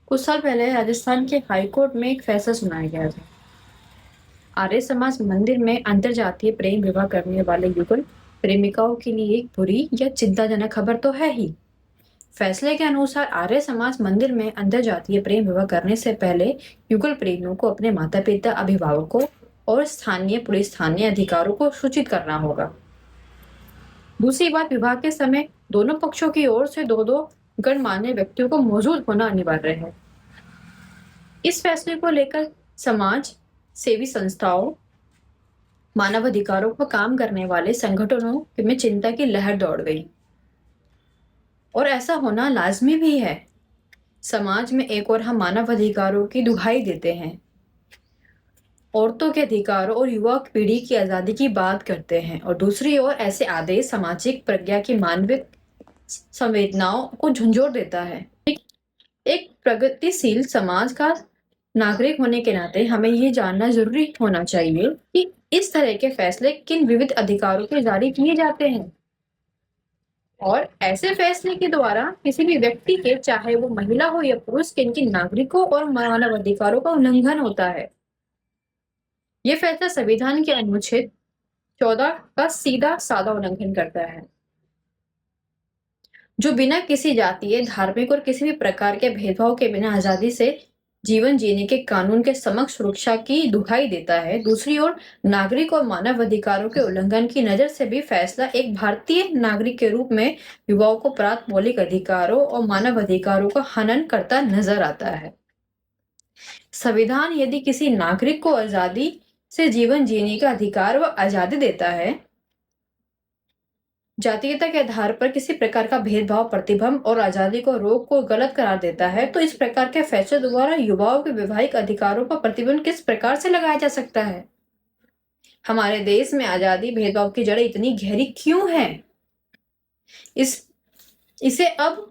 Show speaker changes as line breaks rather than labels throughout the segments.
कुछ साल पहले राजस्थान के हाई कोर्ट में एक फैसला सुनाया गया था। आर्य समाज मंदिर में अंतरजातीय प्रेम विवाह करने वाले युगल प्रेमिकाओं के लिए एक बुरी या चिंताजनक खबर तो है ही। फैसले के अनुसार आर्य समाज मंदिर में अंतरजातीय प्रेम विवाह करने से पहले युगल प्रेमियों को अपने माता पिता, अभिभावकों और स्थानीय पुलिस थाने अधिकारियों को सूचित करना होगा। दूसरी बात, विवाह के समय दोनों पक्षों की ओर से दो दो गणमान्य व्यक्तियों को मौजूद होना अनिवार्य है। इस फैसले को लेकर समाज सेवी संस्थाओं, मानव अधिकारों पर काम करने वाले संगठनों में चिंता की लहर दौड़ गई। और ऐसा होना लाजमी भी है। समाज में एक ओर हम मानव अधिकारों की दुहाई देते हैं, औरतों के अधिकारों और युवा पीढ़ी की आजादी की बात करते हैं, और दूसरी ओर ऐसे आदेश सामाजिक प्रज्ञा की मानविक संवेदनाओं को झंझोर देता है। एक प्रगतिशील समाज का नागरिक होने के नाते हमें ये जानना जरूरी होना चाहिए कि इस तरह के फैसले किन विविध अधिकारों के जारी किए जाते हैं, और ऐसे फैसले के द्वारा किसी भी व्यक्ति के, चाहे वो महिला हो या पुरुष, किन किन नागरिकों और मानव अधिकारों का उल्लंघन होता है। ये फैसला संविधान के अनुच्छेद 14 का सीधा साधा उल्लंघन करता है, जो बिना किसी जातीय, धार्मिक और किसी भी प्रकार के भेदभाव के बिना आजादी से जीवन जीने के कानून के समक्ष सुरक्षा की दुहाई देता है। दूसरी ओर नागरिक और मानव अधिकारों के उल्लंघन की नजर से भी फैसला एक भारतीय नागरिक के रूप में युवाओं को प्राप्त मौलिक अधिकारों और मानव अधिकारों का हनन करता नजर आता है। संविधान यदि किसी नागरिक को आजादी से जीवन जीने का अधिकार व आजादी देता है, जातीयता के आधार पर किसी प्रकार का भेदभाव, प्रतिबंध और आजादी को रोक को गलत करार देता है, तो इस प्रकार के फैसले द्वारा युवाओं के वैवाहिक अधिकारों पर प्रतिबंध किस प्रकार से लगाया जा सकता है। हमारे देश में आजादी भेदभाव की जड़ें इतनी गहरी क्यों हैं? इसे अब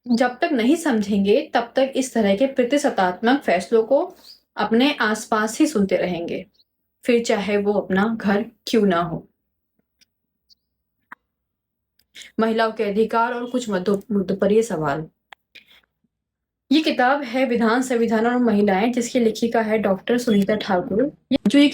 जब तक नहीं समझेंगे तब तक इस तरह के प्रतिशतात्मक फैसलों को अपने आसपास ही सुनते रहेंगे, फिर चाहे वो अपना घर क्यों ना हो। महिलाओं के अधिकार और कुछ मुद्दों पर ये सवाल। ये किताब है विधान, संविधान और महिलाएं, जिसकी लेखिका है डॉक्टर सुनीता ठाकुर। ये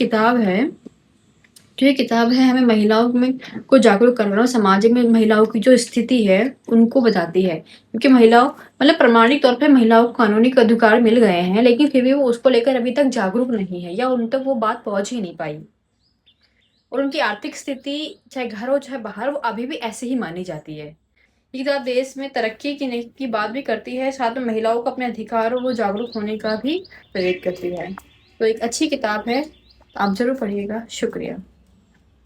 किताब है हमें महिलाओं में को जागरूक करना और समाज में महिलाओं की जो स्थिति है उनको बताती है, क्योंकि महिलाओं मतलब प्रमाणिक तौर पे महिलाओं को कानूनी अधिकार मिल गए हैं, लेकिन फिर भी वो उसको लेकर अभी तक जागरूक नहीं है, या उन तक वो बात पहुंच ही नहीं पाई, और उनकी आर्थिक स्थिति चाहे घर हो चाहे बाहर, वो अभी भी ऐसे ही मानी जाती है। ये किताब देश में तरक्की की बात भी करती है, साथ में महिलाओं को अपने अधिकारों को जागरूक होने का भी प्रेरित करती है। तो एक अच्छी किताब है, आप जरूर पढ़िएगा। शुक्रिया।